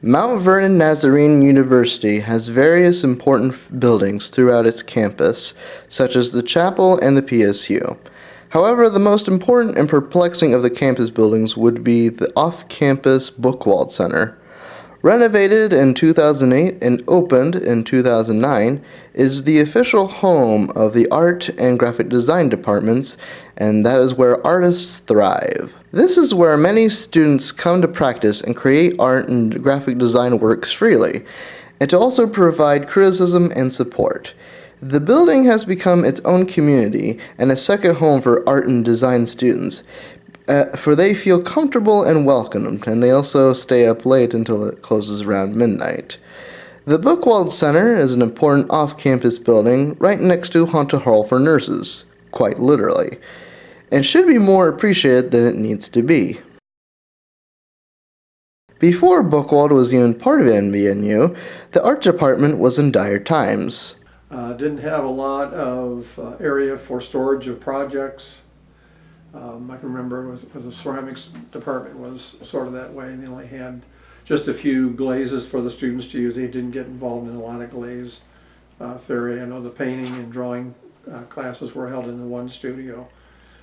Mount Vernon Nazarene University has various important buildings throughout its campus, such as the chapel and the PSU. However, the most important and perplexing of the campus buildings would be the off-campus Buchwald Center. Renovated in 2008 and opened in 2009, is the official home of the art and graphic design departments, and that is where artists thrive. This is where many students come to practice and create art and graphic design works freely, and to also provide criticism and support. The building has become its own community and a second home for art and design students, for they feel comfortable and welcomed, and they also stay up late until it closes around midnight. The Buchwald Center is an important off-campus building right next to Haunted Hall for nurses, quite literally, and should be more appreciated than it needs to be. Before Buchwald was even part of NVNU, the art department was in dire times. Didn't have a lot of area for storage of projects. I can remember the ceramics department was sort of that way, and they only had just a few glazes for the students to use. They didn't get involved in a lot of glaze theory. I know the painting and drawing classes were held in the one studio,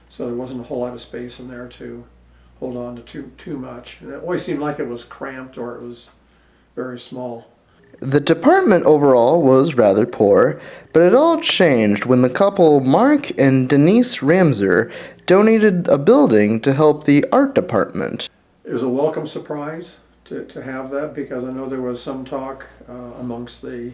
so there wasn't a whole lot of space in there to hold on to too much. And it always seemed like it was cramped or it was very small. The department overall was rather poor, but it all changed when the couple Mark and Denise Ramser donated a building to help the art department. It was a welcome surprise to have that, because I know there was some talk amongst the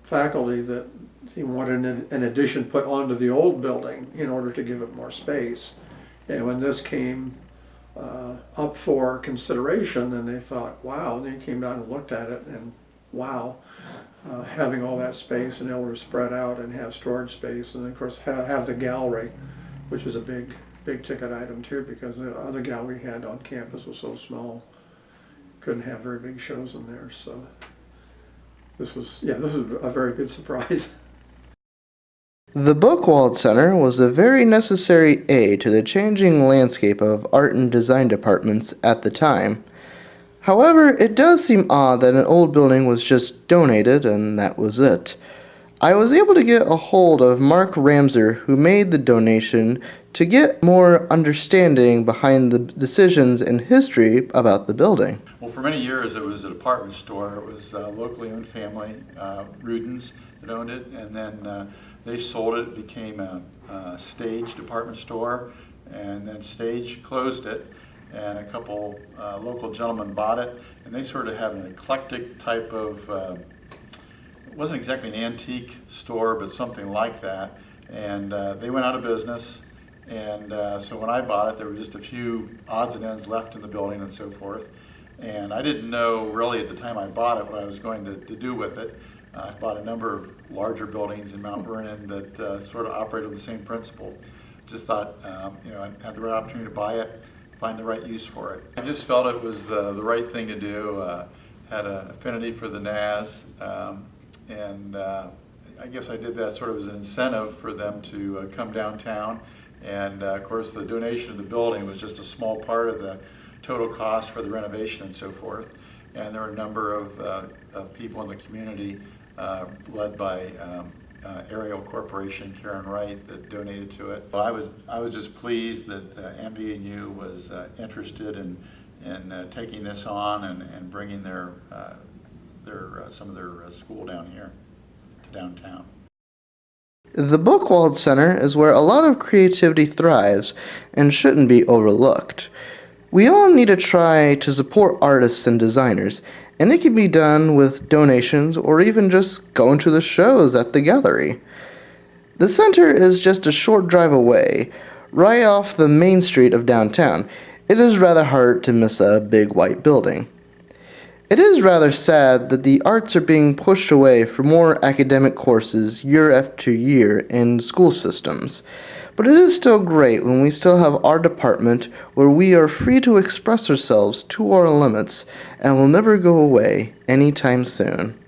faculty that he wanted an addition put onto the old building in order to give it more space. And when this came up for consideration, and they thought, wow, and they came down and looked at it, and wow, having all that space and able to spread out and have storage space, and of course have the gallery, which is a big ticket item too, because the other gallery we had on campus was so small, couldn't have very big shows in there. So this was a very good surprise. The Buchwald Center was a very necessary aid to the changing landscape of art and design departments at the time. However, it does seem odd that an old building was just donated and that was it. I was able to get a hold of Mark Ramser, who made the donation, to get more understanding behind the decisions and history about the building. Well, for many years it was a department store. It was a locally owned family, Rudens, that owned it, and then they sold it. It became a Stage department store, and then Stage closed it, and a couple local gentlemen bought it, and they sort of have an eclectic type of, it wasn't exactly an antique store, but something like that, and they went out of business, and so when I bought it, there were just a few odds and ends left in the building and so forth, and I didn't know really at the time I bought it what I was going to do with it. I've bought a number of larger buildings in Mount Vernon that sort of operate on the same principle. Just thought, I had the right opportunity to buy it, find the right use for it. I just felt it was the right thing to do. Had an affinity for the Naz, and I guess I did that sort of as an incentive for them to come downtown. And of course, the donation of the building was just a small part of the total cost for the renovation and so forth. And there were a number of people in the community, led by Ariel Corporation, Karen Wright, that donated to it. I was just pleased that NVNU was interested in taking this on and bringing some of their school down here to downtown. The Buchwald Center is where a lot of creativity thrives and shouldn't be overlooked. We all need to try to support artists and designers, and it can be done with donations or even just going to the shows at the gallery. The center is just a short drive away, right off the main street of downtown. It is rather hard to miss a big white building. It is rather sad that the arts are being pushed away for more academic courses year after year in school systems. But it is still great when we still have our department where we are free to express ourselves to our limits and will never go away anytime soon.